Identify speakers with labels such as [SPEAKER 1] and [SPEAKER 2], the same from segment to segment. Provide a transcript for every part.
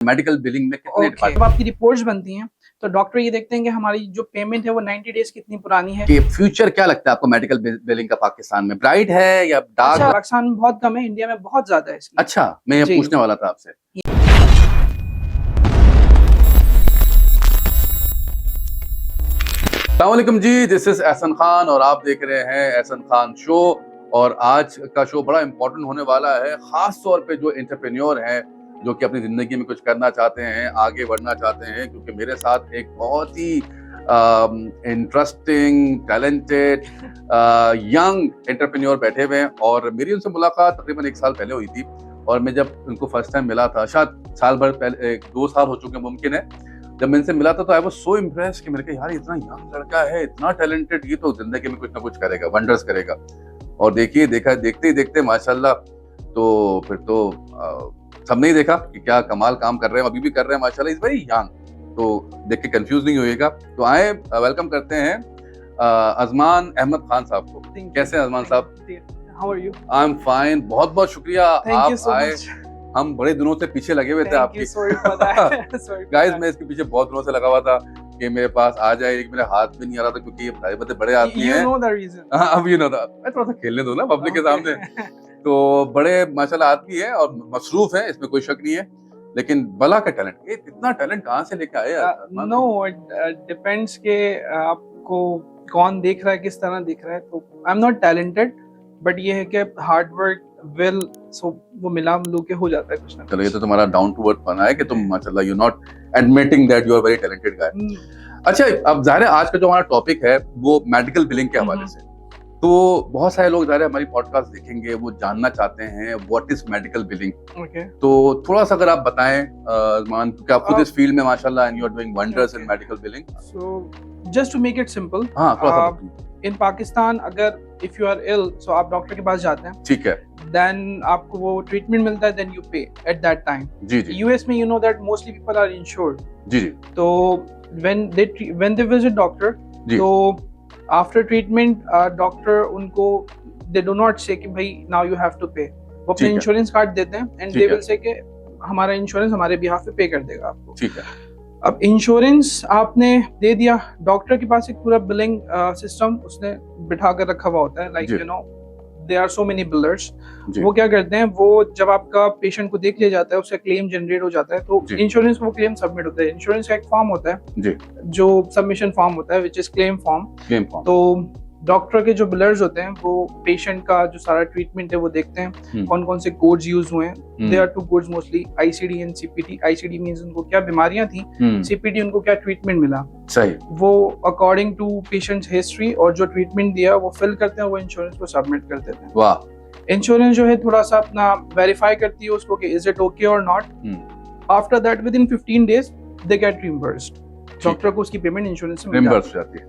[SPEAKER 1] Medical billing में कितने
[SPEAKER 2] जब आपकी रिपोर्ट्स बनती हैं तो डॉक्टर ये देखते हैं कि हमारी जो पेमेंट है वो 90 डेज कितनी पुरानी है।
[SPEAKER 1] कि फ्यूचर क्या लगता है आपको मेडिकल बिलिंग का पाकिस्तान में, ब्राइट है या डार्क?
[SPEAKER 2] अच्छा, पाकिस्तान में बहुत कम है, इंडिया में बहुत ज्यादा है इसकी।
[SPEAKER 1] अच्छा, मैं ये पूछने वाला था आपसे। अस्सलामुअलैकुम जी, दिस इज एहसन खान और आप देख रहे हैं एहसन खान शो। और आज का शो बड़ा इंपॉर्टेंट होने वाला है, खास तौर पे जो एंटरप्रेन्योर हैं, जो कि अपनी जिंदगी में कुछ करना चाहते हैं, आगे बढ़ना चाहते हैं। क्योंकि मेरे साथ एक बहुत ही इंटरेस्टिंग, टैलेंटेड यंग एंटरप्रेन्योर बैठे हुए हैं और मेरी उनसे मुलाकात तकरीबन 1 साल पहले हुई थी। और मैं जब उनको फर्स्ट टाइम मिला था, शायद साल भर पहले, 2 साल हो चुके मुमकिन है, जब मैं इनसे मिला था तो आई वाज सो इम्प्रेस्ड कि मेरे को यार इतना यंग लड़का है, इतना टैलेंटेड, ये तो जिंदगी में कुछ ना कुछ करेगा, वंडर्स करेगा। और देखते ही देखते माशाल्लाह, तो फिर तो सबने ही देखा कि क्या कमाल काम कर रहे हैं, अभी भी कर रहे हैं माशाल्लाह, इज वेरी यंग। तो देख के कंफ्यूज नहीं होइएगा। तो आए वेलकम करते हैं अजमान अहमद खान साहब को। कैसे हैं अजमान साहब?
[SPEAKER 2] How are you?
[SPEAKER 1] I am fine, बहुत बहुत शुक्रिया आप आए। हम बड़े दिनों से पीछे लगे हुए थे आपकी। गाइस, मैं इसके पीछे बहुत दिनों से लगा हुआ था कि मेरे पास आ जाए, एक मेरे हाथ में नहीं आ रहा था क्योंकि ये बड़े आदमी हैं। अब यू नो दैट, मैं थोड़ा सा खेलने दो ना पब्लिक के सामने। तो बड़े माशाल्लाह आदमी है और मसरूफ है, इसमें कोई शक नहीं है। लेकिन बला का टैलेंट, ये इतना टैलेंट कहाँ से लेके आए?
[SPEAKER 2] नो, इट डिपेंड्स के आपको कौन देख रहा है, किस तरह देख रहा है। तो I am not talented, but ये है कि हार्ड वर्क विल, सो वो मिला मिलू के हो जाता है कुछ ना।
[SPEAKER 1] चलो, ये तो तुम्हारा डाउन टू अर्थ बना है कि तुम माशाल्लाह you not admitting that you are very talented guy. अच्छा, अब जाहिर है आज का जो हमारा टॉपिक है वो मेडिकल बिलिंग के हवाले से। तो बहुत सारे लोग जाहिर है हमारी पॉडकास्ट देखेंगे, वो जानना चाहते हैं व्हाट इज मेडिकल बिलिंग। तो थोड़ा सा अगर आप बताएं अजमान, क्योंकि आप खुद इस फील्ड में माशाल्लाह and you are doing wonders in medical billing.
[SPEAKER 2] So just to make it simple,
[SPEAKER 1] हां, थोड़ा सा
[SPEAKER 2] इन पाकिस्तान अगर if you are ill, so आप डॉक्टर के पास जाते हैं,
[SPEAKER 1] ठीक है,
[SPEAKER 2] देन आपको वो ट्रीटमेंट मिलता है, then you pay at that time.
[SPEAKER 1] जी जी।
[SPEAKER 2] यूएस में you know that mostly people are insured.
[SPEAKER 1] जी जी।
[SPEAKER 2] तो व्हेन दे विजिट डॉक्टर, तो आफ्टर ट्रीटमेंट डॉक्टर उनको दे डू नॉट से कि भाई नाउ यू हैव टू पे। वो अपने इंश्योरेंस कार्ड देते हैं एंड दे विल से कि हमारा इंश्योरेंस हमारे बिहाफ पे कर देगा आपको। ठीक है। अब इंश्योरेंस आपने दे दिया, डॉक्टर के पास एक पूरा बिलिंग सिस्टम उसने बिठा कर रखा हुआ होता है, like you know there are so many builders. वो क्या करते हैं, वो जब आपका पेशेंट को देख लिया जाता है, उसका क्लेम जनरेट हो जाता है, तो इंश्योरेंस को वो क्लेम सबमिट होता है। इंश्योरेंस का एक फॉर्म होता है जो सबमिशन फॉर्म होता है, विच इज क्लेम फॉर्म। तो डॉक्टर के जो बिलर्स होते हैं वो पेशेंट का जो सारा ट्रीटमेंट है वो देखते हैं, कौन कौन से कोड्स यूज हुए हैं। There are 2 codes mostly, ICD and CPT. ICD means उनको क्या बीमारियां थी, सीपीटी उनको क्या ट्रीटमेंट मिला। सही। वो अकॉर्डिंग टू पेशेंट्स हिस्ट्री और जो ट्रीटमेंट दिया वो फिल करते हैं, वो इंश्योरेंस को सबमिट कर देते हैं। वाह। इंश्योरेंस जो है थोड़ा सा अपना वेरीफाई करती है उसको कि इज इट ओके और not. After that within 15 days they get reimbursed. Doctor को उसकी पेमेंट इंश्योरेंस से मिल जाती है।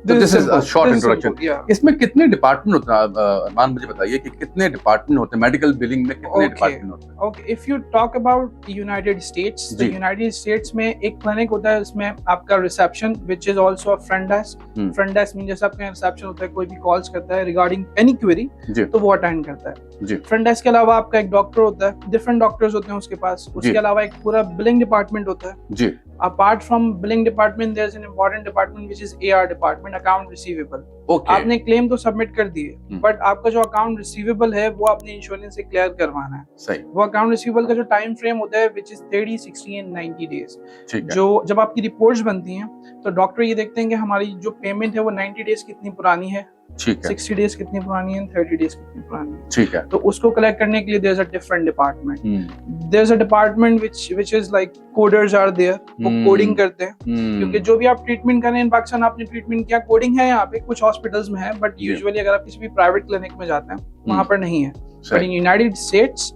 [SPEAKER 1] तो this is a short introduction. इसमें कितने डिपार्टमेंट होते हैं मान, मुझे बताइए कि कितने डिपार्टमेंट होते हैं मेडिकल बिलिंग में? कितने डिपार्टमेंट होते हैं?
[SPEAKER 2] Okay, if you talk about United states, तो यूनाइटेड स्टेट्स में एक क्लिनिक होता है, उसमें आपका reception which is also a front desk. Front desk mean जैसे आपका रिसेप्शन होता है, कोई भी कॉल्स करता है रिगार्डिंग एनी क्वेरी तो वो अटेंड करता है। फ्रंट डेस्क के अलावा आपका एक डॉक्टर होता है, डिफरेंट डॉक्टर्स होते हैं उसके पास। उसके अलावा एक पूरा बिलिंग डिपार्टमेंट होता है जी। Apart from billing department there is an important department which is AR department, account receivable. आपने क्लेम तो सबमिट कर दिए, बट आपका जो अकाउंट रिसीवेबल है वो अपने इंश्योरेंस से क्लियर करवाना है। सही। वो अकाउंट रिसीवेबल का जो टाइम फ्रेम होता है व्हिच इज 30, 60 एंड 90 डेज। जो जब आपकी रिपोर्ट्स बनती हैं तो डॉक्टर ये देखते हैं कि हमारी जो पेमेंट है वो 90 डेज कितनी पुरानी है, 60 डेज कितनी पुरानी है, 30 डेज कितनी पुरानी है। ठीक है। तो उसको कलेक्ट करने के लिए there is a different department. There is a department which is like coders are there, वो कोडिंग करते हैं। क्योंकि जो भी आप ट्रीटमेंट कर रहे हैं इन पाकिस्तान, आपने ट्रीटमेंट किया, कोडिंग है यहाँ पे कुछ हॉस्पिटल्स में है, बट यूजुअली अगर आप किसी भी प्राइवेट क्लिनिक में जाते हैं वहां पर नहीं है। बट इन यूनाइटेड स्टेट्स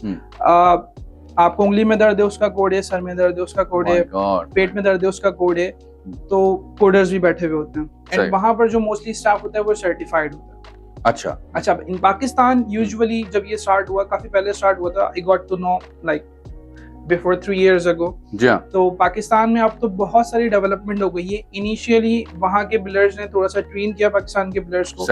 [SPEAKER 2] आपको उंगली में दर्द है उसका कोड है, सर में दर्द है उसका कोड है, पेट में दर्द है उसका कोड है। तो कोडर्स भी बैठे हुए होते हैं एंड वहां पर जो मोस्टली स्टाफ होता है वो सर्टिफाइड होता है। अच्छा, इन पाकिस्तान यूजुअली जब ये स्टार्ट हुआ, काफी पहले स्टार्ट हुआ था, I got to know like before 3 years ago। तो पाकिस्तान में अब तो बहुत सारी डेवलपमेंट हो गई है। इनिशियली वहाँ के बिल्डर्स ने थोड़ा सा ट्रेन किया पाकिस्तान के बिल्डर्स को,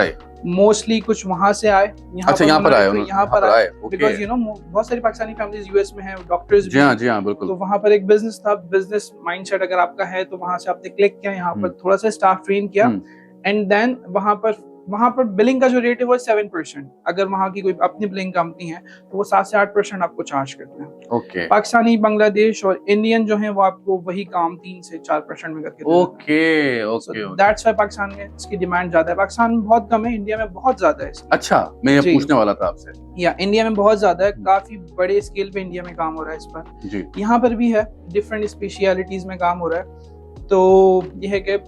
[SPEAKER 2] मोस्टली कुछ वहां से आए,
[SPEAKER 1] अच्छा यहाँ पर आए,
[SPEAKER 2] यहाँ पर आए
[SPEAKER 1] ओके।
[SPEAKER 2] बिकॉज यू नो बहुत सारी पाकिस्तानी फैमिलीज यूएस में हैं, डॉक्टर्स
[SPEAKER 1] जी हाँ बिल्कुल।
[SPEAKER 2] तो वहां पर एक बिजनेस था, बिजनेस माइंडसेट अगर आपका है तो वहां से आपने क्लिक किया, यहाँ पर थोड़ा सा स्टाफ ट्रेन किया एंड देन वहां पर बिलिंग का जो रेट है वो 7%। अगर वहां की कोई अपनी बिलिंग कंपनी है तो वो 7 से 8% आपको चार्ज करते हैं।
[SPEAKER 1] ओके।
[SPEAKER 2] पाकिस्तानी, बांग्लादेश और इंडियन जो है वो आपको वही काम 3 से 4% में करके देते हैं।
[SPEAKER 1] Okay okay.
[SPEAKER 2] That's why Pakistan में इसकी डिमांड ज्यादा है। पाकिस्तान में बहुत कम है, इंडिया में बहुत ज्यादा है इसकी।
[SPEAKER 1] अच्छा, मैं ये पूछने वाला था आपसे।
[SPEAKER 2] या इंडिया में बहुत ज्यादा है, काफी बड़े स्केल पे इंडिया में काम हो रहा है इस पर
[SPEAKER 1] जी।
[SPEAKER 2] यहाँ पर भी है, डिफरेंट स्पेशलिटीज में काम हो रहा है। तो ये है कि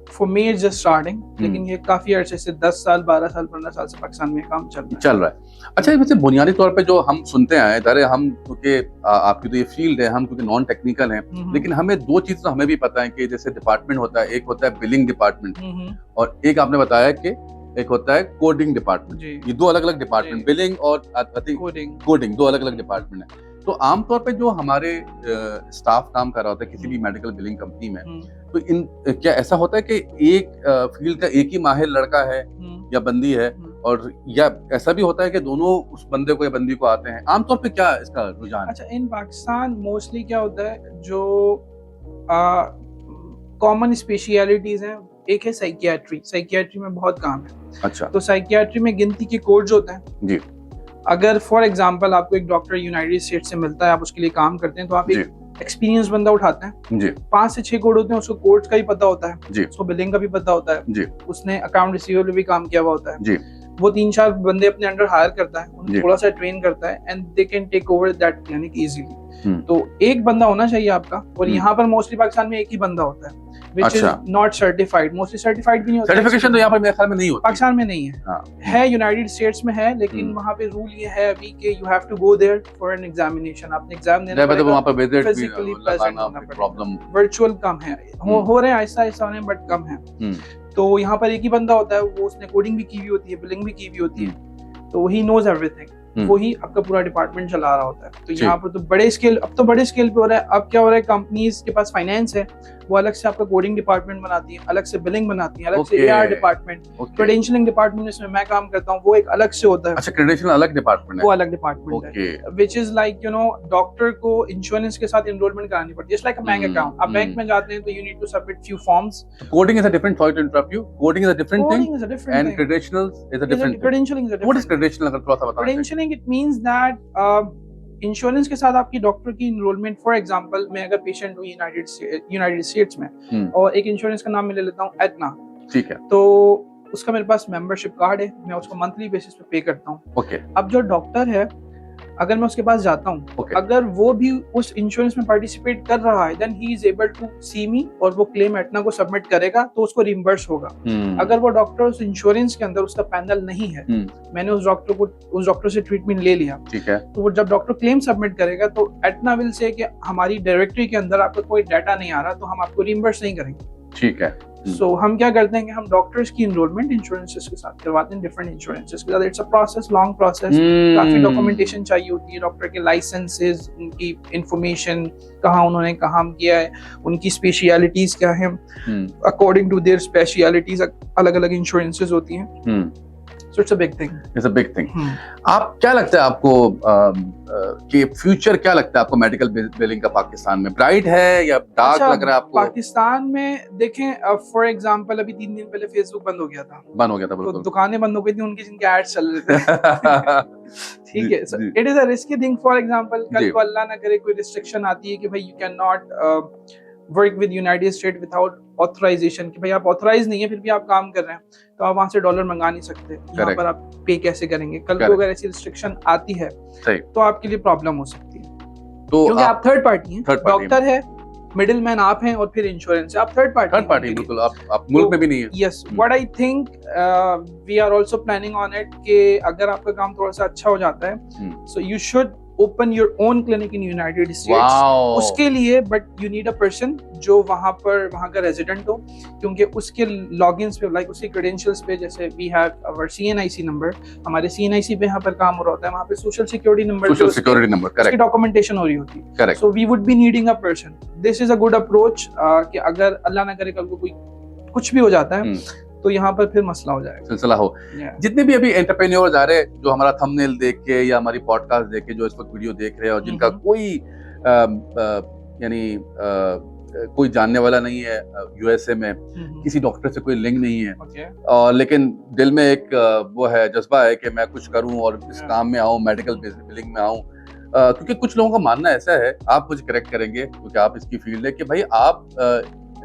[SPEAKER 2] for me it's just starting, लेकिन ये काफी अरसे से 10 साल 12 साल 15 साल से पाकिस्तान में काम चल रहा है।
[SPEAKER 1] अच्छा, वैसे बुनियादी तौर पे जो हम सुनते हैं, अरे हम क्योंकि आपकी तो ये फील्ड है, हम क्योंकि नॉन टेक्निकल हैं, लेकिन हमें दो चीज तो हमें भी पता है कि जैसे डिपार्टमेंट होता है, एक होता है बिलिंग डिपार्टमेंट और एक आपने बताया कि एक होता है कोडिंग डिपार्टमेंट। ये दो अलग अलग डिपार्टमेंट, बिलिंग और कोडिंग दो अलग अलग डिपार्टमेंट है। तो आमतौर पे जो हमारे स्टाफ काम कर रहा होता है किसी भी मेडिकल बिलिंग कंपनी में, तो क्या ऐसा होता है कि एक फील्ड का एक ही माहिर लड़का है या बंदी है, और या ऐसा भी होता है कि दोनों उस बंदे को या बंदी को आते हैं? आमतौर पे क्या इसका रुझान?
[SPEAKER 2] अच्छा, इन पाकिस्तान मोस्टली क्या होता है, जो कॉमन स्पेशलिटीज हैं, एक है साइकियाट्री में बहुत काम है।
[SPEAKER 1] अच्छा।
[SPEAKER 2] तो साइकियाट्री में गिनती के कोड्स होते हैं
[SPEAKER 1] जी।
[SPEAKER 2] अगर फॉर एग्जांपल आपको एक डॉक्टर यूनाइटेड स्टेट से मिलता है, आप उसके लिए काम करते हैं, तो आप एक एक्सपीरियंस बंदा उठाते हैं
[SPEAKER 1] जी।
[SPEAKER 2] 5 से 6 कोड होते हैं, उसको कोड्स का भी पता होता है
[SPEAKER 1] जी।
[SPEAKER 2] उसको बिलिंग का भी पता होता है
[SPEAKER 1] जी।
[SPEAKER 2] उसने अकाउंट रिसीवेबल भी काम किया हुआ होता है
[SPEAKER 1] जी।
[SPEAKER 2] वो 3-4 बंदे अपने अंडर हायर करता है, उन्हें थोड़ा सा ट्रेन करता है and they can take over that clinic easily. तो एक बंदा होना चाहिए आपका, और यहाँ पर मोस्टली पाकिस्तान में एक ही बंदा होता है which is not certified, mostly certified भी नहीं होता।
[SPEAKER 1] सर्टिफिकेशन तो यहाँ पर मेरे ख्याल में नहीं होता,
[SPEAKER 2] पाकिस्तान में नहीं है। है यूनाइटेड स्टेट्स में है, लेकिन वहाँ पे रूल ये है अभी कि you have to go there for an examination, आपने एग्जाम देना पड़ेगा,
[SPEAKER 1] वहाँ पर विजिट
[SPEAKER 2] फिजिकली प्रेजेंट होना पड़ेगा।
[SPEAKER 1] प्रॉब्लम
[SPEAKER 2] वर्चुअल कम है, हो रहे हैं आहिस्ता होने, बट कम है। तो यहाँ पर एक ही बंदा होता है, वो उसने कोडिंग भी की हुई होती है, बिलिंग भी की हुई होती है, तो ही नोज एवरीथिंग, वही आपका पूरा डिपार्टमेंट चला रहा होता है। तो यहाँ पर तो बड़े स्केल, अब तो बड़े स्केल पे हो रहा है। अब क्या हो रहा है, कंपनीज के पास फाइनेंस है, वो अलग से आपका कोडिंग डिपार्टमेंट बनाती है, अलग से बिलिंग बनाती है, अलग से एआर डिपार्टमेंट, क्रेडेंशियलिंग डिपार्टमेंट जिसमें मैं काम करता हूँ, वो एक अलग से होता है।
[SPEAKER 1] अच्छा, क्रेडेंशियल अलग डिपार्टमेंट है,
[SPEAKER 2] वो अलग डिपार्टमेंट है, which is like you know, doctor को इंश्योरेंस के साथ एनरोलमेंट करानी पड़ती है, just like a bank account. आप बैंक में जाते हैं तो you need to submit few forms.
[SPEAKER 1] Coding is a different, sorry to interrupt you, coding is a different thing and credential is a different.
[SPEAKER 2] Credentialing is a different.
[SPEAKER 1] What is credential, अगर थोड़ा सा बताएं?
[SPEAKER 2] Credentialing it means that insurance के साथ आपकी doctor की enrolment, for example मैं अगर पेशेंट हूँ यूनाइटेड स्टेट्स में, और एक इंश्योरेंस का नाम मैं ले लेता हूँ एटना,
[SPEAKER 1] ठीक है,
[SPEAKER 2] तो उसका मेरे पास मेंबरशिप कार्ड है, मैं उसको मंथली बेसिस पे करता हूँ।
[SPEAKER 1] ओके।
[SPEAKER 2] अब जो डॉक्टर है, अगर मैं उसके पास जाता हूँ, अगर वो भी उस इंश्योरेंस में पार्टिसिपेट कर रहा है, then he is able to see me, और वो क्लेम एटना को सबमिट करेगा तो उसको रिम्बर्स होगा। अगर वो डॉक्टर उस इंश्योरेंस के अंदर, उसका पैनल नहीं है, मैंने उस डॉक्टर से ट्रीटमेंट ले लिया, ठीक है, तो वो जब डॉक्टर क्लेम सबमिट करेगा तो एटना विल से कि हमारी डायरेक्टरी के अंदर आपका कोई डाटा नहीं आ रहा, तो हम आपको रिम्बर्स नहीं करेंगे, ठीक है। सो हम क्या करते हैं कि हम डॉक्टर्स की इनरोलमेंट इंश्योरेंसेस के साथ करवाते हैं, डिफरेंट इंश्योरेंसेस के साथ। It's a process, long process, काफी डॉक्यूमेंटेशन चाहिए होती है, डॉक्टर के लाइसेंसेस, उनकी इंफॉर्मेशन, कहाँ उन्होंने काम किया है, उनकी स्पेशलिटीज क्या है, अकॉर्डिंग टू देयर स्पेशलिटीज अलग अलग इंश्योरेंसेस होती हैं। So it's a big thing.
[SPEAKER 1] It's a big thing. आप क्या लगता है आपको कि फ्यूचर क्या लगता है आपको मेडिकल बिलिंग का पाकिस्तान में? ब्राइट है या डार्क लग रहा है आपको?
[SPEAKER 2] पाकिस्तान में देखें, फॉर एग्जांपल अभी 3 दिन पहले फेसबुक बंद हो गया था, बिल्कुल, तो दुकानें बंद हो गई थी उनकी, जिनके एड्स चल रहे थे। ठीक है, it is a risky thing. For example कल को अल्लाह ना करे कोई रिस्ट्रिक्शन आती है कि भाई you can not work with United State without authorization, कि भाई आप ऑथराइज नहीं है फिर भी आप काम कर रहे हैं, तो आप वहां से डॉलर मंगा नहीं सकते, यहाँ पर आप पे कैसे करेंगे? कल को अगर ऐसी रिस्ट्रिक्शन आती है तो आपके लिए प्रॉब्लम हो सकती है, तो क्योंकि आप थर्ड पार्टी हैं, डॉक्टर है, मिडिल मैन आप हैं, और फिर इंश्योरेंस, आप थर्ड पार्टी
[SPEAKER 1] बिल्कुल, आप मुल्क में भी नहीं है।
[SPEAKER 2] Yes, what I think we are also planning on it कि अगर आपका काम थोड़ा सा अच्छा हो जाता है, so you should open your own clinic in United states. उसके लिए but you need a person जो वहां का रेजिडेंट हो, क्योंकि उसके लॉगिन्स पे, लाइक उसके क्रेडेंशियल्स पे, जैसे we have our CNIC number, हमारे CNIC पे यहाँ पर काम हो रहा होता है, वहाँ पे social security number, correct, documentation हो रही होती है, correct. So we would be needing a person. This is a good approach कि अगर अल्लाह ना करे कल को कोई कुछ भी हो जाता है तो यहाँ पर फिर मसला हो जाएगा,
[SPEAKER 1] सिलसिला हो। जितने भी अभी एंटरप्रेन्योर्स आ रहे हैं जो हमारा थंबनेल देख के या हमारी पॉडकास्ट देख के जो इस वक्त वीडियो देख रहे हैं और जिनका कोई यानी कोई जानने वाला नहीं है यूएसए में, किसी डॉक्टर से कोई लिंक नहीं है, लेकिन दिल में एक वो है, जज्बा है कि मैं कुछ करूं और इस काम में आऊं, मेडिकल बिलिंग में आऊं, क्योंकि कुछ लोगों का मानना ऐसा है, आप मुझे करेक्ट करेंगे क्योंकि आप इसकी फील्ड है, कि भाई आप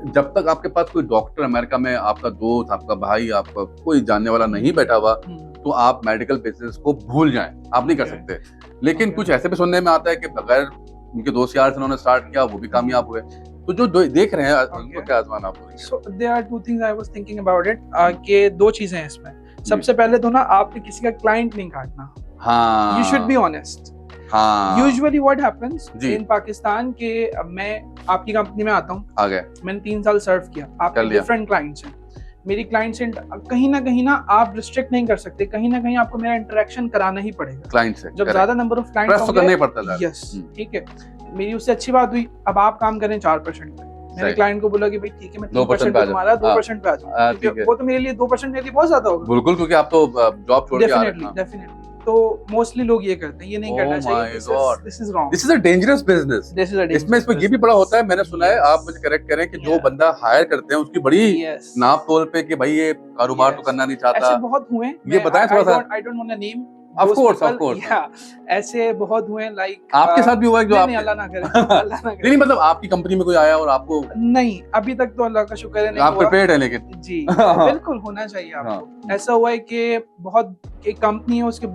[SPEAKER 1] जब तक आपके पास कोई डॉक्टर अमेरिका में, आपका दोस्त, आपका भाई, आपका कोई जानने वाला नहीं बैठा हुआ, तो आप मेडिकल बिजनेस को भूल जाएं, आप नहीं कर सकते। लेकिन कुछ ऐसे भी सुनने में आता है कि बगैर उनके दोस्त यार से उन्होंने स्टार्ट किया, वो भी कामयाब हुए। तो जो देख रहे हैं उनको क्या आजमान आप बोलेंगे?
[SPEAKER 2] So there are two things I was thinking about it, कि दो चीजें हैं इसमें। सबसे पहले तो ना, आपने किसी का क्लाइंट नहीं काटना।
[SPEAKER 1] हाँ,
[SPEAKER 2] you should be honest।
[SPEAKER 1] हाँ,
[SPEAKER 2] usually what happens in Pakistan के, मैं आपकी कंपनी में आता हूँ, आ गए, मैंने 3 साल सर्व किया, आपके डिफरेंट क्लाइंट्स हैं, मेरी क्लाइंट से कहीं ना आप रिस्ट्रिक्ट नहीं कर सकते, कहीं ना कहीं आपको मेरा इंटरेक्शन कराना ही पड़ेगा क्लाइंट से। जब ज्यादा नंबर ऑफ क्लाइंट्स होंगे, यस ठीक है, मेरी उससे अच्छी बात हुई, अब आप काम करें 4% पे, मैंने क्लाइंट को बोला कि भाई ठीक है, मैं 3% पे तुम्हारा 2% पे आ जाऊँ, वो तो मेरे लिए 2% मेरे लिए बहुत ज्यादा होगा।
[SPEAKER 1] बिल्कुल, क्योंकि आप तो जॉब छोड़ के आ रहे हैं।
[SPEAKER 2] डेफिनेटली। तो मोस्टली लोग ये करते हैं, ये नहीं करना चाहिए। This is wrong,
[SPEAKER 1] this is a dangerous business. इसमें ये भी बड़ा होता है, मैंने सुना है, आप मुझे करेक्ट करें, कि जो बंदा हायर करते हैं उसकी बड़ी नाप तोल पे कि भाई ये कारोबार तो करना नहीं चाहता।
[SPEAKER 2] ऐसे बहुत हुए,
[SPEAKER 1] ये बताएं थोड़ा सा।
[SPEAKER 2] I don't want to name,
[SPEAKER 1] of course
[SPEAKER 2] ऐसे बहुत हुए, लाइक
[SPEAKER 1] आपके साथ भी हुआ है जो आप,
[SPEAKER 2] अल्लाह ना करे, अल्लाह ना करे।
[SPEAKER 1] नहीं मतलब आपकी कंपनी में कोई आया और आपको,
[SPEAKER 2] नहीं अभी तक तो अल्लाह का शुक्र है नहीं,
[SPEAKER 1] आप प्रिपेयर्ड है, लेकिन
[SPEAKER 2] जी बिल्कुल होना चाहिए आपको। ऐसा हुआ है कि बहुत एक कंपनी है, उसका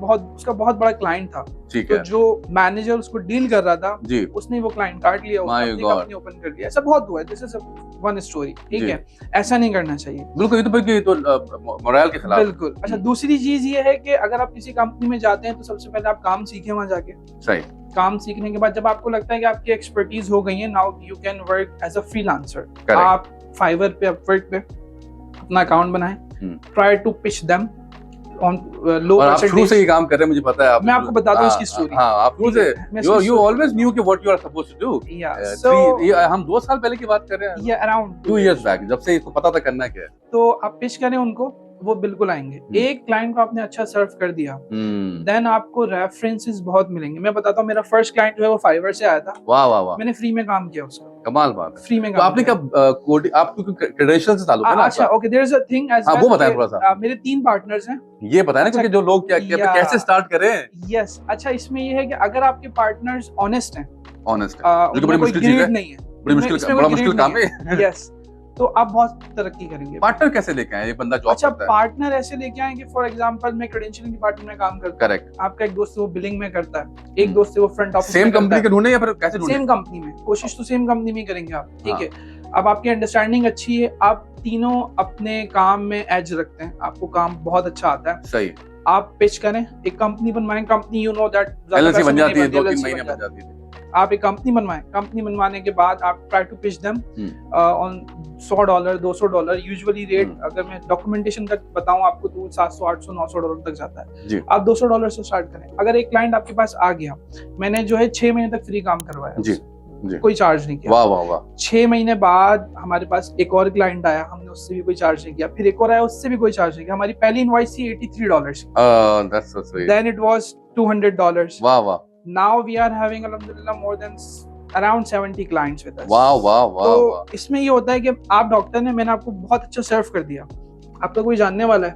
[SPEAKER 2] बहुत बड़ा क्लाइंट था, तो जो मैनेजर उसको डील कर रहा था जी, उसने वो क्लाइंट काट लिया, उसने कंपनी ओपन कर दिया। ऐसा बहुत हुआ है, दिस इज वन स्टोरी, ठीक है, ऐसा नहीं करना चाहिए बिल्कुल, ये तो मोरल के खिलाफ। बिल्कुल। अच्छा, दूसरी चीज ये है कि अगर आप किसी कंपनी में जाते हैं तो सबसे पहले आप काम सीखें वहां जाके। सही। काम सीखने के बाद जब आपको लगता है कि आपकी एक्सपर्टीज हो गई है, now you can work as a freelancer. आप फाइवर पे, अपवर्क पे अपना अकाउंट बनाएं, try to pitch them on low percentage. शुरू से ही काम कर रहे हैं, मुझे पता है। मैं आपको बताता हूं इसकी स्टोरी। हां, आप शुरू से, यू ऑलवेज न्यू कि what you are supposed to do. So हम 2 साल पहले की बात कर रहे हैं, या अराउंड 2 इयर्स बैक, जब से इसको पता था करना क्या है। तो आप पिच करें उनको, वो बिल्कुल आएंगे। एक क्लाइंट को आपने अच्छा सर्व कर दिया, देन आपको रेफरेंसेस बहुत मिलेंगे। मैं बताता हूँ, मेरा फर्स्ट क्लाइंट जो है वो फाइवर से आया था। वाह वाह वाह, मैंने फ्री में काम किया उसका। कमाल बात है, फ्री में काम। तो आपने क्या आपको क्रेडेंशियल से ताल्लुक है ना? अच्छा, okay, there is a thing as वो बताएं थोड़ा सा। मेरे 3 पार्टनर्स हैं, ये बताएं ना, क्योंकि जो लोग क्या कैसे स्टार्ट करें। यस, अच्छा, इसमें ये है कि अगर आपके पार्टनर्स ऑनेस्ट हैं, जो बड़ी मुश्किल चीज है, नहीं है, बड़ा मुश्किल काम है। यस, तो आप बहुत तरक्की करेंगे। पार्टनर कैसे लेके आए? ये बंदा जॉब करता है। अच्छा, पार्टनर ऐसे लेके आए कि फॉर एग्जांपल मैं क्रेडेंशियलिंग डिपार्टमेंट में काम करता हूं, करेक्ट, आपका एक दोस्त है वो बिलिंग में करता है, एक दोस्त है वो फ्रंट ऑफिस में। सेम कंपनी के ढूंढे या फिर कैसे ढूंढे? सेम कंपनी में, कोशिश तो सेम कंपनी में करेंगे आप, ठीक है। अब आपकी अंडरस्टैंडिंग अच्छी है, आप तीनों अपने काम में एज रखते हैं, आपको काम बहुत अच्छा आता है, सही, आप पिच करें, एक कंपनी बनवाएं। Company, you know that LLC बन जाती है, 2-3 महीने बन जाती है। आप एक कंपनी बनवाएं, कंपनी बनवाने के बाद आप try to pitch them on $100, $200 usually rate. अगर मैं डॉक्यूमेंटेशन का बताऊं आपको तो $700, $800, $900 तक जाता है। आप $200 से स्टार्ट करें। अगर एक क्लाइंट आपके पास आ गया, मैंने जो है 6 महीने तक फ्री काम करवाया जी, जी, कोई चार्ज नहीं किया। वाह वाह वाह। 6 महीने बाद हमारे पास एक और क्लाइंट आया, हमने उससे भी कोई चार्ज नहीं किया, फिर एक और आया, उससे भी कोई चार्ज नहीं किया। हमारी पहली इनवॉइस थी $83, देन इट वाज $200। वाह वाह। Now we are having alhamdulillah more than around 70 clients with us. Wow, wow, wow. तो इसमें ये होता है कि आप डॉक्टर ने, मैंने आपको बहुत अच्छा सर्व कर दिया, आपका कोई जानने वाला है,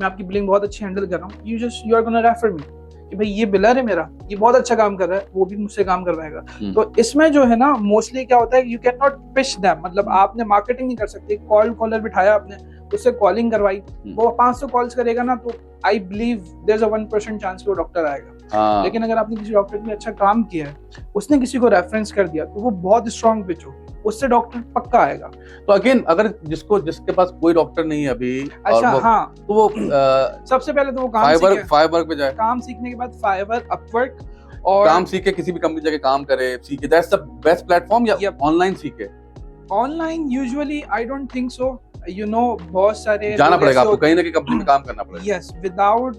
[SPEAKER 2] मैं आपकी बिलिंग बहुत अच्छी हैंडल कर रहा हूँ, you are gonna refer me कि भाई ये बिलर है मेरा, ये बहुत अच्छा काम कर रहा है, वो भी मुझसे काम करवाएगा। तो इसमें जो है ना, मोस्टली क्या होता है, you can not pitch them, मतलब आपने मार्केटिंग नहीं कर सकते। कॉलर बिठाया आपने, उससे कॉलिंग करवाई, वो 500 कॉल्स करेगा ना, तो I believe there is a 1% chance कि वो डॉक्टर आएगा। लेकिन अगर आपने किसी डॉक्टर ने अच्छा काम किया है, उसने किसी को रेफरेंस कर दिया, तो वो बहुत स्ट्रॉन्ग पिच होगी, उससे डॉक्टर पक्का आएगा। तो अगेन, अगर जिसके पास कोई डॉक्टर नहीं है अभी, अच्छा, हाँ, तो वो सबसे पहले तो वो काम फाइवर पे जाए, काम सीखने के बाद फाइवर, अपवर्क, और काम सीख के किसी भी कंपनी जाके काम करे, सीखे, दैट्स द बेस्ट प्लेटफॉर्म, या ऑनलाइन सीखे? Online usually I don't think so, you know, बहुत सारे जाना पड़ेगा आपको, कहीं ना कहीं कंपनी में काम करना पड़ेगा। Yes, without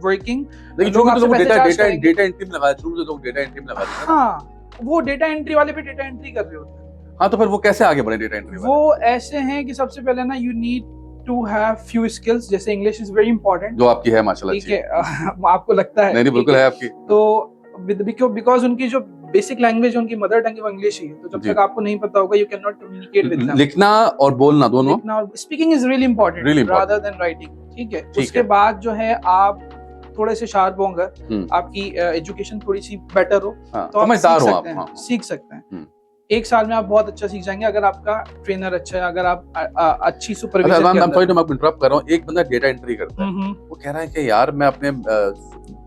[SPEAKER 2] working. लेकिन लोग डेटा एंट्री में लगा, शुरू से लोग डेटा एंट्री में लगा देते हैं। हाँ, वो डेटा एंट्री वाले भी डेटा एंट्री कर रहे होते हैं। हाँ, तो फिर वो कैसे आगे बढ़े डेटा एंट्री वाले? वो ऐसे हैं कि सबसे पहले ना, you need to have few skills, जैसे इंग्लिश इज वेरी इंपॉर्टेंट,
[SPEAKER 1] जो आपकी है माशाल्लाह
[SPEAKER 2] ठीक
[SPEAKER 1] अच्छी।
[SPEAKER 2] है। आपको लगता है?
[SPEAKER 1] नहीं बिल्कुल है आपकी।
[SPEAKER 2] तो बिकॉज उनकी जो बेसिक लैंग्वेज उनकी मदर टंग है वो इंग्लिश ही है, तो जब
[SPEAKER 1] जी।
[SPEAKER 2] तक आपको नहीं पता होगा, you can not communicate with them.
[SPEAKER 1] लिखना और बोलना दोनों।
[SPEAKER 2] लिखना और speaking is really important
[SPEAKER 1] Really important.
[SPEAKER 2] Rather than writing, ठीक है।
[SPEAKER 1] ठीक
[SPEAKER 2] उसके
[SPEAKER 1] है।
[SPEAKER 2] बाद जो है आप थोड़े से शार्प होंगे,
[SPEAKER 1] हम्म।
[SPEAKER 2] आपकी एजुकेशन थोड़ी सी बेटर हो,
[SPEAKER 1] हाँ,
[SPEAKER 2] तो आप
[SPEAKER 1] समझदार
[SPEAKER 2] सीख
[SPEAKER 1] हो
[SPEAKER 2] सकते
[SPEAKER 1] आप।
[SPEAKER 2] हैं,
[SPEAKER 1] हाँ।
[SPEAKER 2] सीख सकते हैं।
[SPEAKER 1] हम्म।
[SPEAKER 2] एक साल में आप बहुत अच्छा सीख जाएंगे अगर आपका ट्रेनर अच्छा है, अगर आप अच्छी
[SPEAKER 1] अच्छा
[SPEAKER 2] सुपरविजन
[SPEAKER 1] अदनान,
[SPEAKER 2] के
[SPEAKER 1] I'm sorry
[SPEAKER 2] अंदर।
[SPEAKER 1] to मैं आपको इंटरप्ट कर रहा हूँ। एक बंदा डेटा एंट्री करता है, वो कह रहा है कि यार मैं अपने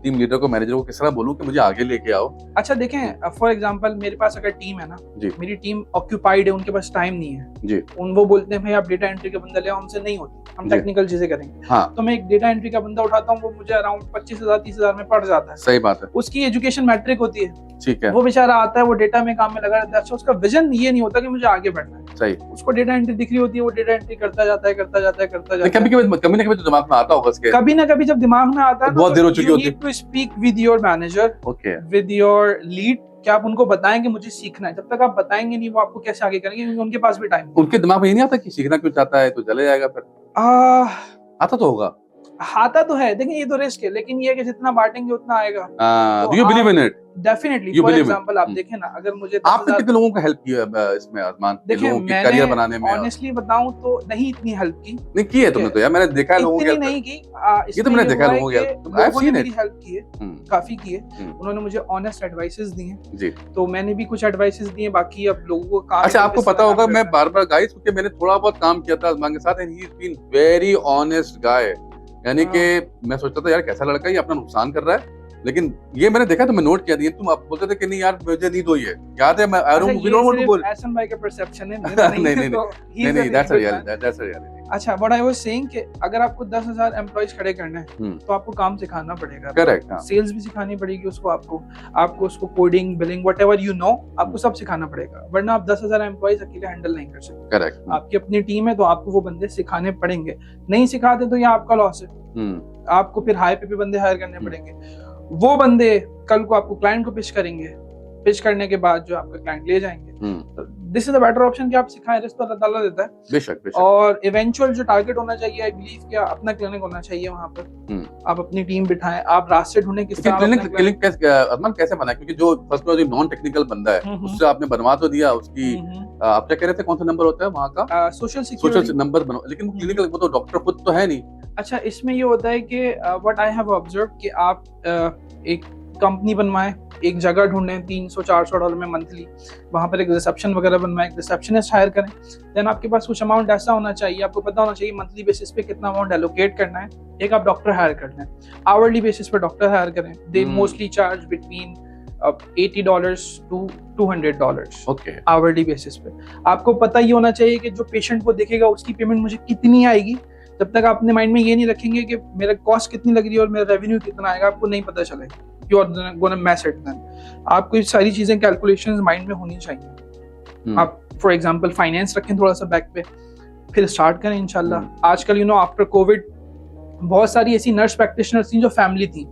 [SPEAKER 1] टीम लीडर को, मैनेजर को किस तरह बोलूं कि मुझे आगे लेके आओ।
[SPEAKER 2] अच्छा देखें, फॉर एग्जांपल मेरे पास अगर टीम है ना,
[SPEAKER 1] जी।
[SPEAKER 2] मेरी टीम ऑक्यूपाइड है, उनके पास टाइम नहीं है
[SPEAKER 1] जी।
[SPEAKER 2] वो बोलते हैं भाई आप डेटा एंट्री का बंदा ले आओ, हमसे नहीं होती, हम
[SPEAKER 1] जी।
[SPEAKER 2] टेक्निकल चीजें करेंगे।
[SPEAKER 1] हाँ।
[SPEAKER 2] तो मैं एक डेटा एंट्री का बंदा उठाता हूँ, वो मुझे अराउंड 25,000-30,000 में पड़ जाता है।
[SPEAKER 1] सही बात है।
[SPEAKER 2] उसकी एजुकेशन मैट्रिक होती है,
[SPEAKER 1] ठीक है।
[SPEAKER 2] वो बेचारा आता है, वो डेटा में काम में लगा रहता है। अच्छा, उसका विजन ये नहीं होता कि मुझे आगे बढ़ना है,
[SPEAKER 1] सही।
[SPEAKER 2] उसको डेटा एंट्री दिख रही होती है, वो डेटा एंट्री करता जाता है, करता जाता है, करता जाता है।
[SPEAKER 1] कभी ना कभी तो दिमाग में आता होगा उसके।
[SPEAKER 2] कभी ना कभी जब दिमाग में आता है
[SPEAKER 1] बहुत देर हो चुकी होती है।
[SPEAKER 2] You need to speak with your manager,
[SPEAKER 1] okay.
[SPEAKER 2] With your lead, क्या आप उनको बताएं कि मुझे सीखना है। जब तक आप बताएंगे नहीं, वो आपको कैसे आगे करेंगे, क्योंकि उनके पास भी टाइम
[SPEAKER 1] उनके दिमाग में ये नहीं आता कि सीखना क्यों चाहता है, तो चले जाएगा फिर। आता तो होगा।
[SPEAKER 2] आता तो है, देखिए ये तो रिस्क है, लेकिन ये है कि जितना बांटेंगे उतना आएगा।
[SPEAKER 1] Do you believe in it?
[SPEAKER 2] Definitely.
[SPEAKER 1] You
[SPEAKER 2] for
[SPEAKER 1] believe it?
[SPEAKER 2] Example आप देखें ना, अगर मुझे
[SPEAKER 1] आपने कितने लोगों को हेल्प किया इसमें अरमान,
[SPEAKER 2] देखिए
[SPEAKER 1] लोगों की करियर बनाने में?
[SPEAKER 2] ऑनेस्टली बताऊं तो नहीं इतनी हेल्प की।
[SPEAKER 1] नहीं की है तुमने तो यार, मैंने देखा है लोगों की
[SPEAKER 2] इतनी
[SPEAKER 1] help।
[SPEAKER 2] नहीं की।
[SPEAKER 1] ये तो मैंने देखा है लोगों की help। I've
[SPEAKER 2] लोगों ने
[SPEAKER 1] seen it।
[SPEAKER 2] मेरी हेल्प की है, काफी की है। उन्होंने मुझे ऑनेस्ट एडवाइसेस दी हैं,
[SPEAKER 1] जी।
[SPEAKER 2] तो मैंने भी कुछ एडवाइसेस दिए, बाकी अब लोगों को काम।
[SPEAKER 1] अच्छा आपको पता होगा, मैं बार-बार गाइस, क्योंकि मैंने थोड़ा बहुत काम किया था अरमान के साथ, and he is been very honest guy. यानी कि मैं सोचता था यार कैसा लड़का है, ये अपना नुकसान कर रहा है, लेकिन ये मैंने देखा तो मैं नोट किया। तुम आप बोलते थे कि नहीं यार मुझे नींद हुई है, याद है? मैं आई डोंट वांट टू बोल।
[SPEAKER 2] एहसन भाई का परसेप्शन है, मेरा नहीं है, तो he is a
[SPEAKER 1] that's
[SPEAKER 2] very good
[SPEAKER 1] reality,
[SPEAKER 2] man।
[SPEAKER 1] That's reality.
[SPEAKER 2] अच्छा, व्हाट आई वाज सेइंग कि अगर आपको 10,000 एम्प्लॉइज खड़े करने हैं, तो आपको काम सिखाना पड़ेगा।
[SPEAKER 1] करेक्ट। हाँ।
[SPEAKER 2] सेल्स भी सिखानी पड़ेगी उसको, आपको उसको coding, billing, whatever you know, आपको सब सिखाना पड़ेगा, वरना आप 10,000 एम्प्लॉइज अकेले हैंडल नहीं कर सकते।
[SPEAKER 1] करेक्ट।
[SPEAKER 2] आपकी अपनी टीम है, तो आपको वो बंदे सिखाने पड़ेंगे। नहीं सिखाते तो ये आपका लॉस है। आपको फिर हाई पे बंदे हायर करने पड़ेंगे। वो बंदे कल को आपको क्लाइंट को पिच करेंगे, पिच करने के बाद जो आपका क्लाइंट ले जाएंगे। This is a better option कि आप सिखाएं, रिस्क तो अल्लाह ताला देता है।
[SPEAKER 1] बेशक बेशक।
[SPEAKER 2] और इवेंचुअल जो टारगेट होना चाहिए, आई बिलीव कि अपना क्लिनिक होना चाहिए वहां पर। आप अपनी टीम बिठाएं, आप रास्ते ढूंढें किस तरह
[SPEAKER 1] क्लिनिक कैसे बनाए, क्योंकि जो फर्स्ट जो नॉन टेक्निकल बंदा है उससे आपने बनवा तो दिया, उसकी आप क्या कह रहे थे, कौन सा नंबर होता है वहाँ का? सोशल सिक्योरिटी नंबर बनवा, लेकिन क्लिनिकल वो तो डॉक्टर खुद तो है नहीं। अच्छा,
[SPEAKER 2] इसमें ये होता है कि व्हाट आई हैव ऑब्जर्व कि आप एक कंपनी बनवाएं, एक जगह ढूंढें $300-400 में मंथली, वहां पर एक रिसेप्शन वगैरह बनवाएं, एक रिसेप्शनिस्ट हायर करें। देन आपके पास कुछ अमाउंट ऐसा होना चाहिए, आपको पता होना चाहिए मंथली बेसिस पे कितना अमाउंट एलोकेट करना है। एक आप डॉक्टर हायर कर लें, आवरली बेसिस पे डॉक्टर हायर करें। They mostly charge between $80 to $200
[SPEAKER 1] okay,
[SPEAKER 2] hourly basis पे। आपको पता ही होना चाहिए कि जो पेशेंट को देखेगा उसकी पेमेंट मुझे कितनी आएगी। जब तक आप अपने माइंड में ये नहीं रखेंगे कि मेरा कॉस्ट कितनी लग रही है और मेरा रेवेन्यू कितना आएगा, आपको नहीं पता चलेगा। You are gonna mess it then. आपको ये सारी चीजें कैलकुलेशंस माइंड में होनी चाहिए। आप फॉर एग्जांपल फाइनेंस रखें थोड़ा सा बैक पे, फिर स्टार्ट करें इंशाल्लाह। आजकल यू नो आफ्टर कोविड बहुत सारी ऐसी नर्स प्रैक्टिशनर्स थी जो फैमिली थी,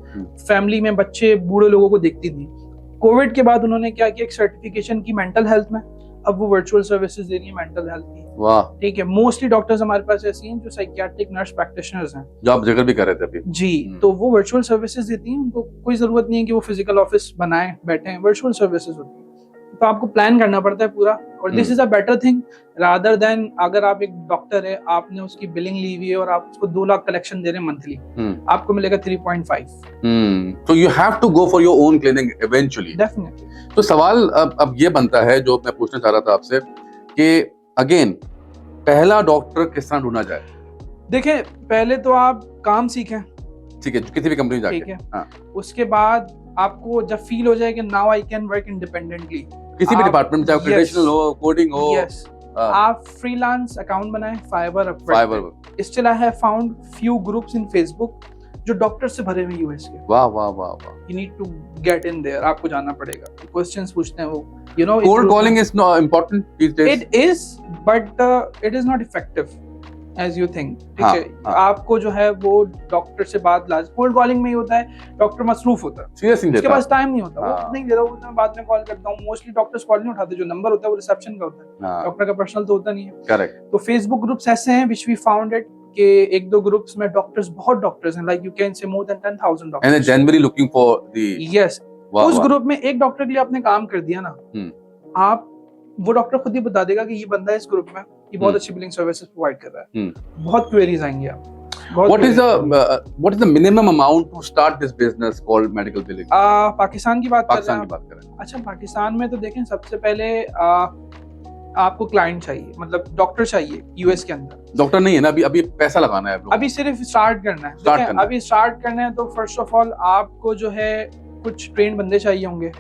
[SPEAKER 2] फैमिली में बच्चे बूढ़े लोगों को देखती थी। कोविड के बाद उन्होंने क्या किया, एक सर्टिफिकेशन की मेंटल हेल्थ में, अब वो वर्चुअल सर्विसेज दे रही है मेंटल हेल्थ की।
[SPEAKER 1] वाह,
[SPEAKER 2] ठीक है। मोस्टली डॉक्टर्स हमारे पास ऐसी हैं जो साइकियाट्रिक नर्स प्रैक्टिशनर्स हैं,
[SPEAKER 1] जो आप जिक्र भी कर रहे थे अभी।
[SPEAKER 2] जी, तो वो वर्चुअल सर्विसेज देती हैं। उनको कोई जरूरत नहीं है कि वो फिजिकल ऑफिस बनाए बैठे हैं, वर्चुअल सर्विसेज होती है। तो आपको प्लान करना पड़ता है पूरा, और this is a better thing rather than अगर आप एक डॉक्टर है, आपने उसकी बिलिंग ली हुई है और आप उसको 2 लाख कलेक्शन दे रहे हैं मंथली, आपको मिलेगा 3.5।
[SPEAKER 1] तो you have to go for your own clinic eventually.
[SPEAKER 2] Definitely.
[SPEAKER 1] तो सवाल अब ये बनता है जो मैं पूछना चाह रहा था आपसे कि अगेन पहला डॉक्टर किस तरह ढूंढा जाए?
[SPEAKER 2] देखें, पहले तो आप काम सीखें,
[SPEAKER 1] ठीक है, किसी भी कंपनी में जाके।
[SPEAKER 2] ठीक है। हाँ। उसके बाद आपको जब फील हो जाए कि now I can work independently,
[SPEAKER 1] किसी भी डिपार्टमेंट, चाहे ट्रेडिशनल हो, कोडिंग हो,
[SPEAKER 2] यस, आप फ्रीलांस अकाउंट बनाएं Fiverr, Upwork. Still I have found few groups in Facebook जो डॉक्टर से भरे हुए यूएस के।
[SPEAKER 1] वाह वाह वाह वाह।
[SPEAKER 2] You need to get in there, आपको जाना पड़ेगा, क्वेश्चंस पूछते हैं वो, you know.
[SPEAKER 1] Cold calling is not important these days.
[SPEAKER 2] It is, but it is not effective as you think. ठीक है। आपको जो है वो डॉक्टर से बात कोल्ड कॉलिंग में ही होता है, डॉक्टर मसरूफ होता है,
[SPEAKER 1] सीरियसली
[SPEAKER 2] उसके पास टाइम नहीं होता, वो नहीं दे रहा, वो मैं बाद में कॉल करता हूँ। मोस्टली डॉक्टर्स कॉल नहीं उठाते, जो नंबर होता है वो रिसेप्शन का होता है, डॉक्टर का पर्सनल तो होता नहीं है।
[SPEAKER 1] करेक्ट।
[SPEAKER 2] तो फेसबुक ग्रुप्स ऐसे हैं व्हिच वी फाउंड इट, कि एक दो ग्रुप्स में डॉक्टर्स, बहुत डॉक्टर्स हैं, like you can say more than 10,000
[SPEAKER 1] And
[SPEAKER 2] doctors.
[SPEAKER 1] generally looking for the
[SPEAKER 2] yes,
[SPEAKER 1] वाह
[SPEAKER 2] उस
[SPEAKER 1] वाह
[SPEAKER 2] ग्रुप में एक डॉक्टर के लिए आपने काम कर दिया ना, आप वो डॉक्टर खुद ही बता देगा कि ये बंदा इस ग्रुप में ये बहुत अच्छी बिलिंग सर्विसेज प्रोवाइड कर रहा है। बहुत क्वेरीज आएंगी आप।
[SPEAKER 1] What is the minimum amount to start this business called medical billing?
[SPEAKER 2] Pakistan की बात कर रहे
[SPEAKER 1] पाकिस्तान
[SPEAKER 2] हैं
[SPEAKER 1] की बात करें।
[SPEAKER 2] अच्छा, पाकिस्तान में तो देखें, सबसे पहले आपको क्लाइंट चाहिए, मतलब डॉक्टर चाहिए यूएस के अंदर।
[SPEAKER 1] डॉक्टर नहीं है ना, अभी पैसा लगाना है,
[SPEAKER 2] अभी सिर्फ स्टार्ट करना है। अभी स्टार्ट करना है तो फर्स्ट ऑफ ऑल आपको जो है कुछ ट्रेन बंदे चाहिए होंगे।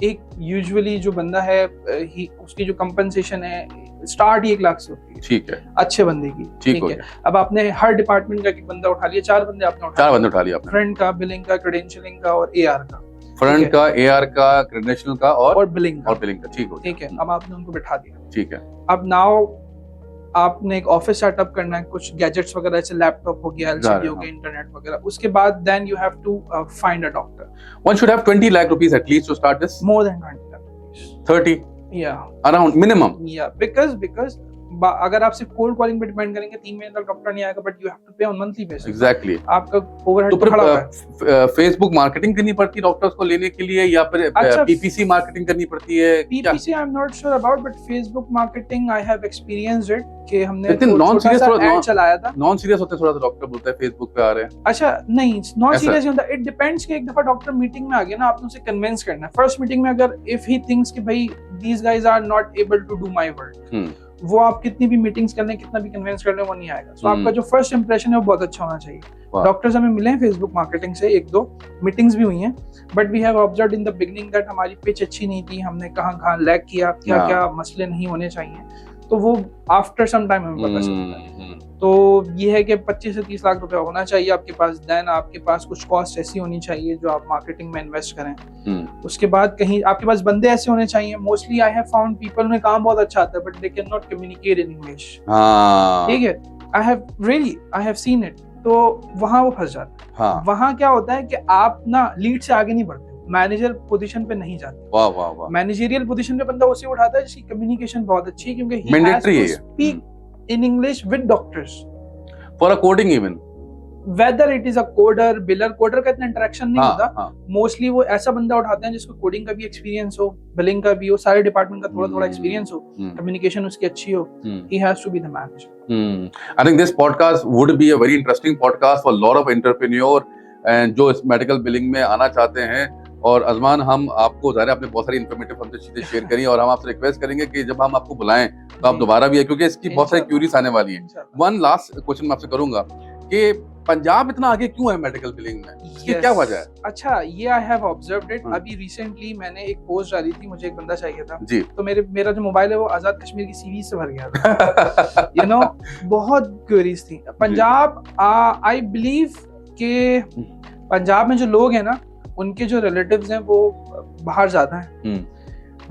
[SPEAKER 2] एक यूजुअली जो बंदा है उसकी जो कंपनसेशन है स्टार्ट ही 1 लाख से होती है।
[SPEAKER 1] ठीक है,
[SPEAKER 2] अच्छे बंदे की। ठीक है, अब आपने हर डिपार्टमेंट का एक बंदा उठा लिया, 4 बंदे आपने उठा लिया, फ्रंट का, बिलिंग का, क्रेडेंशियलिंग का और एआर का।
[SPEAKER 1] फ्रंट का, एआर का, क्रेडेंशियल का और
[SPEAKER 2] बिलिंग का।
[SPEAKER 1] ठीक है।
[SPEAKER 2] अब आपने उनको बिठा दिया।
[SPEAKER 1] ठीक है,
[SPEAKER 2] अब नाउ आपने एक ऑफिस सेटअप करना है, कुछ गैजेट्स वगैरह, जैसे लैपटॉप हो गया, एलसीडी हो गया, इंटरनेट वगैरह। उसके बाद then you have to find a doctor.
[SPEAKER 1] One should have 20 lakh rupees at least to start this.
[SPEAKER 2] More than 20 lakh rupees.
[SPEAKER 1] 30.
[SPEAKER 2] Yeah.
[SPEAKER 1] Around minimum.
[SPEAKER 2] Yeah, because अगर आप सिर्फ कोल्ड कॉलिंग पे डिपेंड करेंगे 3 महीने तक डॉक्टर नहीं आएगा, बट यू हैव टू पे ऑन मंथली बेसिस।
[SPEAKER 1] एग्जैक्टली।
[SPEAKER 2] आपका ओवरहेड तो खड़ा है।
[SPEAKER 1] फेसबुक मार्केटिंग करनी पड़ती है डॉक्टर्स को लेने के लिए, या फिर पीपीसी मार्केटिंग करनी पड़ती है?
[SPEAKER 2] PPC I am not sure about, but Facebook marketing I have experienced it कि हमने
[SPEAKER 1] नॉन सीरियस
[SPEAKER 2] ऐड चलाया था।
[SPEAKER 1] नॉन सीरियस होते थोड़ा सा डॉक्टर बोलता है फेसबुक पे आ रहे हैं।
[SPEAKER 2] अच्छा नहीं, नॉन सीरियस होता है। इट डिपेंड्स कि एक दफा डॉक्टर मीटिंग में आ गया ना, आपने उसे कन्विंस करना है। फर्स्ट मीटिंग में अगर इफ ही थिंक्स कि भाई these guys are not able to do my work, वो आप कितनी भी मीटिंग्स कर लें, कितना भी कन्विंस कर लें, वो नहीं आएगा। सो आपका जो फर्स्ट इंप्रेशन है वो बहुत अच्छा होना चाहिए। डॉक्टर्स हमें मिले हैं फेसबुक मार्केटिंग से, 1-2 मीटिंग्स भी हुई हैं, but we have observed in the beginning that हमारी पिच अच्छी नहीं थी, हमने कहाँ लैग किया, क्या मसले नहीं होने चाहिए, तो वो आफ्टर सम टाइम हमें पता चलता है। तो ये है कि 25 से 30 लाख रुपए होना चाहिए आपके पास। देन आपके पास कुछ कॉस्ट ऐसी होनी चाहिए जो आप मार्केटिंग में इन्वेस्ट करें। उसके बाद कहीं आपके पास बंदे ऐसे होने चाहिए। Mostly I have found people, उन्हें काम बहुत अच्छा आता है but they can not communicate in English. ठीक है, आई हैव सीन इट। तो वहां वो फंस जाता है। वहां क्या होता है कि आप ना लीड से आगे नहीं बढ़ते, मैनेजर पोजीशन पे नहीं जाते।
[SPEAKER 1] वाह वाह वाह।
[SPEAKER 2] मैनेजरियल पोजीशन पे बंदा उसे उठाता है जिसकी कम्युनिकेशन बहुत अच्छी है, क्योंकि he has to speak in English with doctors
[SPEAKER 1] for a coding even,
[SPEAKER 2] whether it is a coder, biller। Coder का इतना इंटरेक्शन नहीं होता। मोस्टली वो ऐसा बंदा उठाते हैं जिसको कोडिंग का भी एक्सपीरियंस हो, बिलिंग का भी हो, सारे डिपार्टमेंट का थोड़ा एक्सपीरियंस हो, कम्युनिकेशन उसकी अच्छी हो। he has to be the manager।
[SPEAKER 1] I think this podcast would be a very interesting podcast for a lot of entrepreneur and जो इस मेडिकल बिलिंग में आना चाहते हैं। और अजमान, हम आपको ज़ाहिर आपने बहुत सारी इन्फॉर्मेटिव हमसे चीज़ें शेयर करी, और हम आपसे रिक्वेस्ट करेंगे कि जब हम आपको बुलाएं तो आप दोबारा भी है, क्योंकि इसकी बहुत सारी क्यूरीज आने वाली है। वन लास्ट क्वेश्चन मैं आपसे करूंगा कि पंजाब इतना आगे क्यों है मेडिकल बिलिंग में, इसकी क्या वजह है?
[SPEAKER 2] अच्छा, ये आई हैव ऑब्जर्व्ड इट। अभी रिसेंटली मैंने एक पोस्ट डाली थी, मुझे एक बंदा चाहिए था जी, तो मेरा जो मोबाइल है वो आजाद कश्मीर की सीरीज से भर गया था। यू नो, बहुत क्वेरीज थी। पंजाब, आई बिलीव कि पंजाब में जो लोग हैं ना, उनके जो रिलेटिव्स हैं वो बाहर ज्यादा हैं।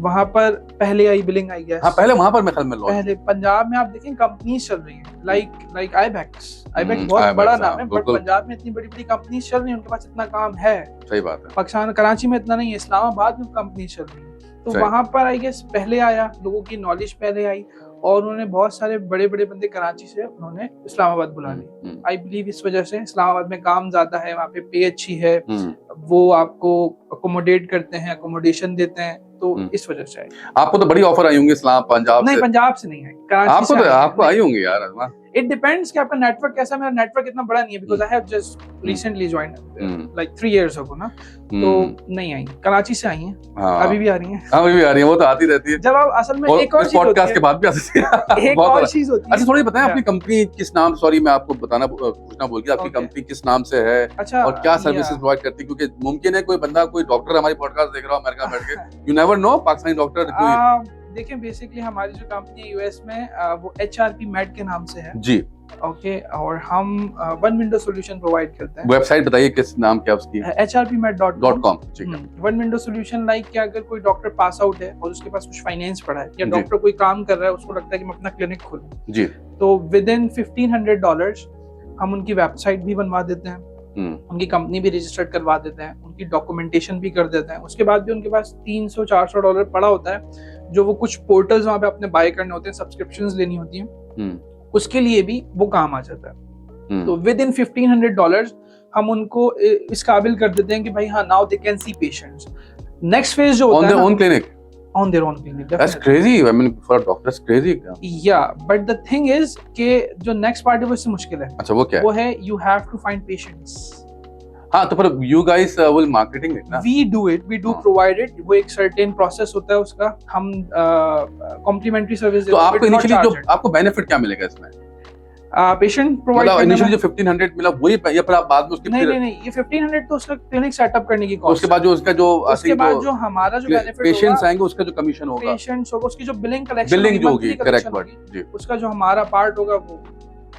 [SPEAKER 2] वहां पर पहले आई बिलिंग आई गया।
[SPEAKER 1] पहले वहां पर मैं ख्याल में
[SPEAKER 2] पहले पंजाब में आप देखें कंपनीज चल रही हैं, लाइक आईबैक्स बहुत बड़ा नाम है, बट पंजाब में इतनी बड़ी बड़ी कंपनीज चल रही हैं, उनके पास इतना काम है।
[SPEAKER 1] सही बात है।
[SPEAKER 2] पाकिस्तान, कराची में इतना नहीं है, इस्लामाबाद में कंपनीज चल रही है, तो वहां पर आई गेस पहले आया, लोगों की नॉलेज पहले आई, और उन्होंने बहुत सारे बड़े बड़े बंदे कराची से उन्होंने इस्लामाबाद बुला लिए। आई बिलीव इस वजह से इस्लामाबाद में काम ज्यादा है, वहाँ पे पे अच्छी है, वो आपको अकोमोडेट करते हैं, अकोमोडेशन देते हैं, तो इस वजह से। आपको
[SPEAKER 1] तो बड़ी ऑफर आई होंगी इस्लाम पंजाब
[SPEAKER 2] नहीं, पंजाब से नहीं आई, कराची से।
[SPEAKER 1] आपको आई होंगी यार।
[SPEAKER 2] इट डिपेंड्स कि आपका नेटवर्क कैसा है। मेरा नेटवर्क इतना बड़ा नहीं है, because I have just recently joined like 3 years ago ना, तो नहीं आई। कराची से आई हैं, अभी भी आ रही हैं।
[SPEAKER 1] अभी भी आ रही हैं, वो तो आती रहती है।
[SPEAKER 2] जब आप असल में एक और
[SPEAKER 1] पॉडकास्ट के बाद भी आ सकती है।
[SPEAKER 2] एक और चीज होती है।
[SPEAKER 1] अच्छा, थोड़ी बताएं अपनी कंपनी किस नाम, सॉरी मैं आपको पूछना भूल गया, आपकी कंपनी किस नाम से है और क्या सर्विसेज प्रोवाइड करती है, क्योंकि मुमकिन है कोई बंदा, कोई डॉक्टर हमारी पॉडकास्ट देख रहा हो अमेरिका में बैठ के, you never know, Pakistani doctor.
[SPEAKER 2] देखिए, बेसिकली हमारी जो कंपनी है यूएस में, वो HRP मेड के नाम से है
[SPEAKER 1] जी।
[SPEAKER 2] ओके, और हम वन विंडो सॉल्यूशन प्रोवाइड करते हैं।
[SPEAKER 1] वेबसाइट बताइए किस नाम क्या उसकी है?
[SPEAKER 2] hrpmed.com।
[SPEAKER 1] ठीक है।
[SPEAKER 2] वन विंडो सॉल्यूशन लाइक कि अगर कोई डॉक्टर पास आउट है और उसके पास कुछ फाइनेंस पड़ा है, या डॉक्टर कोई काम कर रहा है, उसको लगता है कि मैं अपना क्लिनिक खोलूं जी, तो विद इन $1,500 हम उनकी वेबसाइट भी बनवा देते हैं, उनकी कंपनी भी रजिस्टर्ड करवा देते हैं, उनकी डॉक्यूमेंटेशन भी कर देते हैं। उसके बाद भी उनके पास $300-400 पड़ा होता है, जो वो कुछ पोर्टल्स वहाँ पे अपने बाय करने होते हैं, सब्सक्रिप्शंस लेनी होती हैं, उसके लिए भी वो काम आ जाता है। तो विद इन $1,500 हम उनको इस काबिल कर देते हैं कि भाई हाँ, now they can see patients. Next phase जो
[SPEAKER 1] ऑन
[SPEAKER 2] होता है
[SPEAKER 1] their own clinic,
[SPEAKER 2] on their own clinic,
[SPEAKER 1] that's
[SPEAKER 2] definitely.
[SPEAKER 1] Crazy, I mean for a doctor it's crazy.
[SPEAKER 2] Yeah, but the thing is कि जो नेक्स्ट पार्ट है वो इससे मुश्किल है।
[SPEAKER 1] अच्छा, वो क्या है?
[SPEAKER 2] वो है you have to find patients.
[SPEAKER 1] हाँ, तो पर you guys will marketing it ना?
[SPEAKER 2] We do it, we do
[SPEAKER 1] हाँ।
[SPEAKER 2] provide it. वो एक certain process होता है उसका, हम complimentary service
[SPEAKER 1] तो
[SPEAKER 2] देते हैं,
[SPEAKER 1] आपको
[SPEAKER 2] we do not
[SPEAKER 1] इनिशियली जो
[SPEAKER 2] charge it.
[SPEAKER 1] आपको बेनिफिट क्या मिलेगा इसमें?
[SPEAKER 2] पेशेंट प्रोवाइड
[SPEAKER 1] मतलब
[SPEAKER 2] करने में
[SPEAKER 1] इनिशियली जो 1500 मिला वही, या फिर आप बाद में उसके
[SPEAKER 2] नहीं
[SPEAKER 1] फिर
[SPEAKER 2] नहीं नहीं, ये 1500 तो उसका क्लिनिक सेटअप करने की
[SPEAKER 1] तो
[SPEAKER 2] कॉस्ट
[SPEAKER 1] उसके बाद जो उसका जो
[SPEAKER 2] उसके बाद जो हमारा जो बेनिफिट
[SPEAKER 1] पेशेंट्स
[SPEAKER 2] होगा,
[SPEAKER 1] आएंगे उसका जो कमिशन होगा,
[SPEAKER 2] पेशेंट्स होगा, उसकी जो बिलिंग कलेक्शन
[SPEAKER 1] बिलिंग जो होगी, करेक्ट वर्ड जी,
[SPEAKER 2] उसका जो हमारा पार्ट होगा वो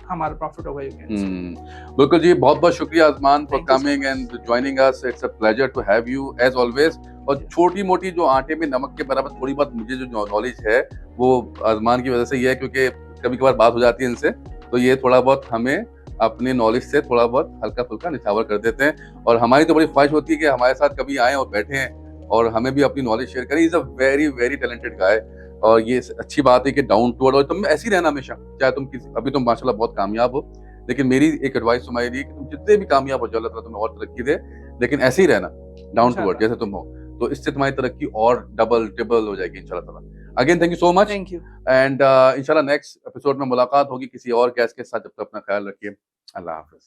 [SPEAKER 2] हमारा प्रॉफिट होगा। यू कैन
[SPEAKER 1] बिल्कुल जी। बहुत बहुत शुक्रिया Ajman for
[SPEAKER 2] Thank you so
[SPEAKER 1] coming and joining us, it's a pleasure to have you as always. और छोटी मोटी जो आटे में नमक के बराबर थोड़ी बहुत मुझे जो नॉलेज है वो अजमान की वजह से ही है, क्योंकि कभी कभार बात हो जाती है इनसे, तो ये थोड़ा बहुत हमें अपने नॉलेज से थोड़ा बहुत हल्का फुल्का निछावर कर देते हैं। और हमारी तो बड़ी ख्वाहिश होती है कि हमारे साथ कभी आए और बैठे हैं और हमें भी अपनी नॉलेज शेयर करें। Is a very very talented गाय, और ये अच्छी बात है कि डाउन टू अर्थ, और तुम ऐसे ही रहना हमेशा, चाहे तुम अभी तुम माशाल्लाह बहुत कामयाब हो, लेकिन मेरी एक एडवाइस तुम्हारी लिए कि तुम जितने भी कामयाब हो जाओ, अल्लाह ताला तुम्हें और तरक्की दे, लेकिन ऐसे ही रहना डाउन टू अर्थ जैसे तुम हो, तो इससे तुम्हारी तरक्की और डबल ट्रिपल हो जाएगी इंशाल्लाह ताला। Again thank you so much,
[SPEAKER 2] thank you
[SPEAKER 1] and इंशाल्लाह नेक्स्ट एपिसोड में मुलाकात होगी किसी और गेस्ट के साथ। जब तक अपना ख्याल रखिए, अल्लाह हाफिज।